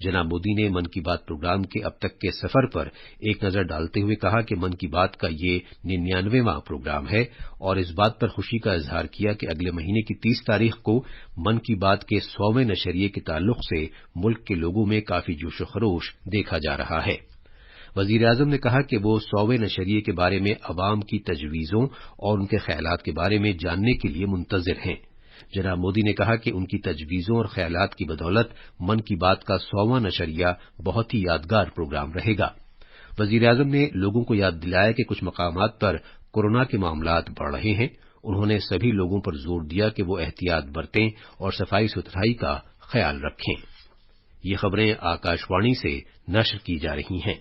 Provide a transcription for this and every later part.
جناب مودی نے من کی بات پروگرام کے اب تک کے سفر پر ایک نظر ڈالتے ہوئے کہا کہ من کی بات کا یہ 99واں پروگرام ہے اور اس بات پر خوشی کا اظہار کیا کہ اگلے مہینے کی 30 تاریخ کو من کی بات کے 100ویں نشریے کے تعلق سے ملک کے لوگوں میں کافی جوش و خروش دیکھا جا رہا ہے۔ وزیر اعظم نے کہا کہ وہ 100ویں نشریے کے بارے میں عوام کی تجویزوں اور ان کے خیالات کے بارے میں جاننے کے لیے منتظر ہیں۔ جناب مودی نے کہا کہ ان کی تجویزوں اور خیالات کی بدولت من کی بات کا 100واں نشریہ بہت ہی یادگار پروگرام رہے گا۔ وزیر اعظم نے لوگوں کو یاد دلایا کہ کچھ مقامات پر کورونا کے معاملات بڑھ رہے ہیں۔ انہوں نے سبھی لوگوں پر زور دیا کہ وہ احتیاط برتیں اور صفائی ستھرائی کا خیال رکھیں۔ یہ خبریں آکاش وانی سے نشر کی جا رہی ہیں۔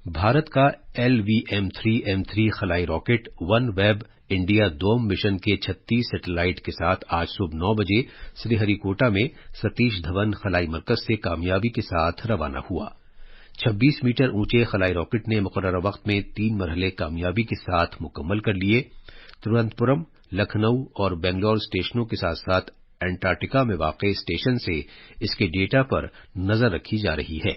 بھارت کا LVM-3 خلائی راکٹ ون ویب انڈیا دوم مشن کے 36 سیٹلائٹ کے ساتھ آج صبح 9 بجے سری ہری کوٹا میں ستیش دھون خلائی مرکز سے کامیابی کے ساتھ روانہ ہوا۔ 26 میٹر اونچے خلائی راکٹ نے مقررہ وقت میں 3 مرحلے کامیابی کے ساتھ مکمل کر لیے۔ ترووننتپورم، لکھنؤ اور بنگلور اسٹیشنوں کے ساتھ ساتھ انٹارکٹیکا میں واقع اسٹیشن سے اس کے ڈیٹا پر نظر رکھی جا رہی ہے۔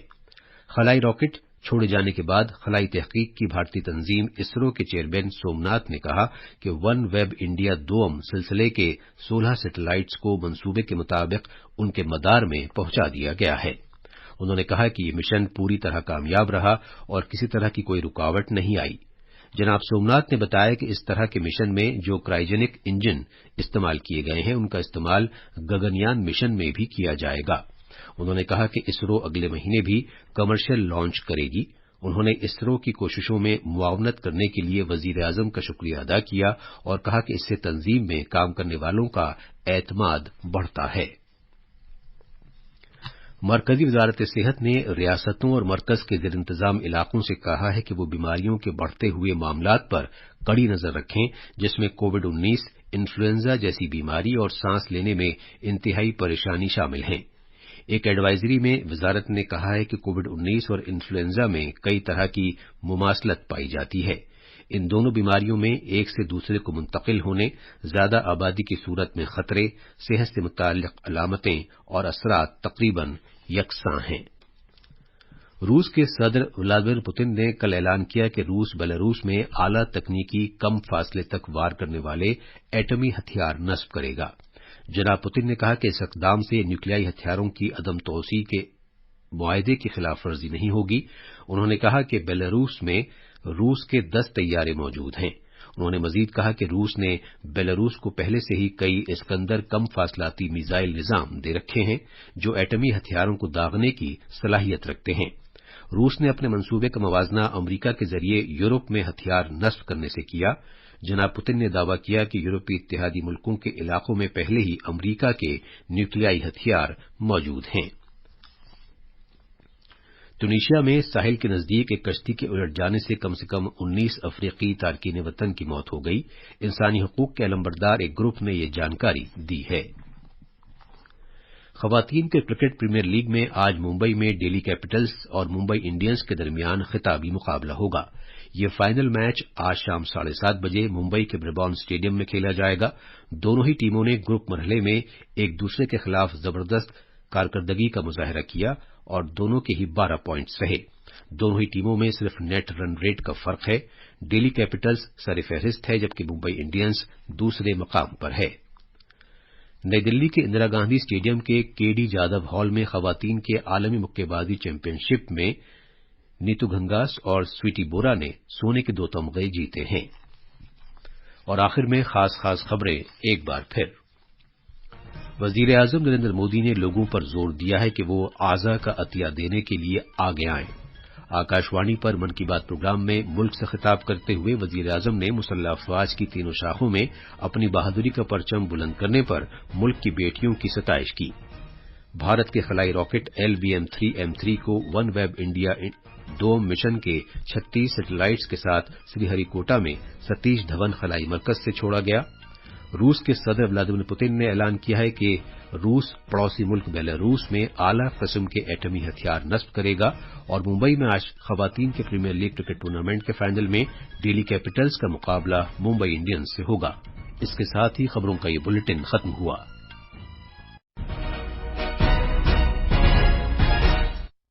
خلائی راکٹ چھوڑے جانے کے بعد خلائی تحقیق کی بھارتی تنظیم اسرو کے چیئرمین سومناتھ نے کہا کہ ون ویب انڈیا دوم سلسلے کے 16 سیٹلائٹس کو منصوبے کے مطابق ان کے مدار میں پہنچا دیا گیا ہے۔ انہوں نے کہا کہ یہ مشن پوری طرح کامیاب رہا اور کسی طرح کی کوئی رکاوٹ نہیں آئی۔ جناب سومناتھ نے بتایا کہ اس طرح کے مشن میں جو کرائیوجینک انجن استعمال کیے گئے ہیں ان کا استعمال گگنیان مشن میں بھی کیا جائے گا۔ انہوں نے کہا کہ اسرو اگلے مہینے بھی کمرشل لانچ کرے گی۔ انہوں نے اسرو کی کوششوں میں معاونت کرنے کے لیے وزیر اعظم کا شکریہ ادا کیا اور کہا کہ اس سے تنظیم میں کام کرنے والوں کا اعتماد بڑھتا ہے۔ مرکزی وزارت صحت نے ریاستوں اور مرکز کے زیر انتظام علاقوں سے کہا ہے کہ وہ بیماریوں کے بڑھتے ہوئے معاملات پر کڑی نظر رکھیں، جس میں کووڈ-19، انفلوئنزا جیسی بیماری اور سانس لینے میں انتہائی پریشانی شامل ہیں۔ ایک ایڈوائزری میں وزارت نے کہا ہے کہ کووڈ-19 اور انفلوئنزا میں کئی طرح کی مماثلت پائی جاتی ہے۔ ان دونوں بیماریوں میں ایک سے دوسرے کو منتقل ہونے، زیادہ آبادی کی صورت میں خطرے، صحت سے متعلق علامتیں اور اثرات تقریباً یکساں ہیں۔ روس کے صدر ولادیمیر پوتن نے کل اعلان کیا کہ روس بیلاروس میں اعلیٰ تکنیکی کم فاصلے تک وار کرنے والے ایٹمی ہتھیار نصب کرے گا۔ جناب پوتن نے کہا کہ اس اقدام سے نیوکلیائی ہتھیاروں کی عدم توسیع کے معاہدے کی خلاف ورزی نہیں ہوگی۔ انہوں نے کہا کہ بیلاروس میں روس کے 10 طیارے موجود ہیں۔ انہوں نے مزید کہا کہ روس نے بیلاروس کو پہلے سے ہی کئی اسکندر کم فاصلاتی میزائل نظام دے رکھے ہیں جو ایٹمی ہتھیاروں کو داغنے کی صلاحیت رکھتے ہیں۔ روس نے اپنے منصوبے کا موازنہ امریکہ کے ذریعے یورپ میں ہتھیار نصب کرنے سے کیا۔ جناب پوتن نے دعویٰ کیا کہ یورپی اتحادی ملکوں کے علاقوں میں پہلے ہی امریکہ کے نیوکلیائی ہتھیار موجود ہیں۔ ٹونیشیا میں ساحل کے نزدیک ایک کشتی کے الٹ جانے سے کم 19 افریقی تارکین وطن کی موت ہو گئی۔ انسانی حقوق کے علمبردار ایک گروپ نے یہ جانکاری دی ہے۔ خواتین کے کرکٹ پریمیئر لیگ میں آج ممبئی میں ڈیلی کیپٹلز اور ممبئی انڈینز کے درمیان خطابی مقابلہ ہوگا۔ یہ فائنل میچ آج شام 7:30 بجے ممبئی کے بربان اسٹیڈیم میں کھیلا جائے گا۔ دونوں ہی ٹیموں نے گروپ مرحلے میں ایک دوسرے کے خلاف زبردست کارکردگی کا مظاہرہ کیا اور دونوں کے ہی 12 پوائنٹس رہے۔ دونوں ہی ٹیموں میں صرف نیٹ رن ریٹ کا فرق ہے۔ ڈیلی کیپٹلز سر فہرست ہے جبکہ ممبئی انڈینز دوسرے مقام پر ہے۔ نئی دلی کے اندرا گاندھی اسٹیڈیم کے KD جادو ہال میں خواتین کے عالمی مکے بازی چیمپئن شپ میں نیتو گھنگاس اور سویٹی بورا نے سونے کے 2 تمغے جیتے ہیں۔ اور آخر میں خاص خبریں ایک بار پھر۔ وزیر اعظم نریندر مودی نے لوگوں پر زور دیا ہے کہ وہ اعضا کا عطیہ دینے کے لیے آگے آئیں۔ آکاش وانی پر من کی بات پروگرام میں ملک سے خطاب کرتے ہوئے وزیر اعظم نے مسلح افواج کی تینوں شاخوں میں اپنی بہادری کا پرچم بلند کرنے پر ملک کی بیٹیوں کی ستائش کی۔ بھارت کے خلائی راکٹ LVM-3 کو ون ویب انڈیا دوم مشن کے 36 سیٹلائٹس کے ساتھ سری ہری کوٹا میں ستیش دھون خلائی مرکز سے چھوڑا گیا۔ روس کے صدر ولادیمیر پوتن نے اعلان کیا ہے کہ روس پڑوسی ملک بیلاروس میں اعلیٰ قسم کے ایٹمی ہتھیار نصب کرے گا۔ اور ممبئی میں آج خواتین کے پریمیئر لیگ کرکٹ ٹورنامنٹ کے فائنل میں ڈیلی کیپٹلز کا مقابلہ ممبئی انڈینز سے ہوگا۔ اس کے ساتھ ہی خبروں کا یہ بلیٹن ختم ہوا۔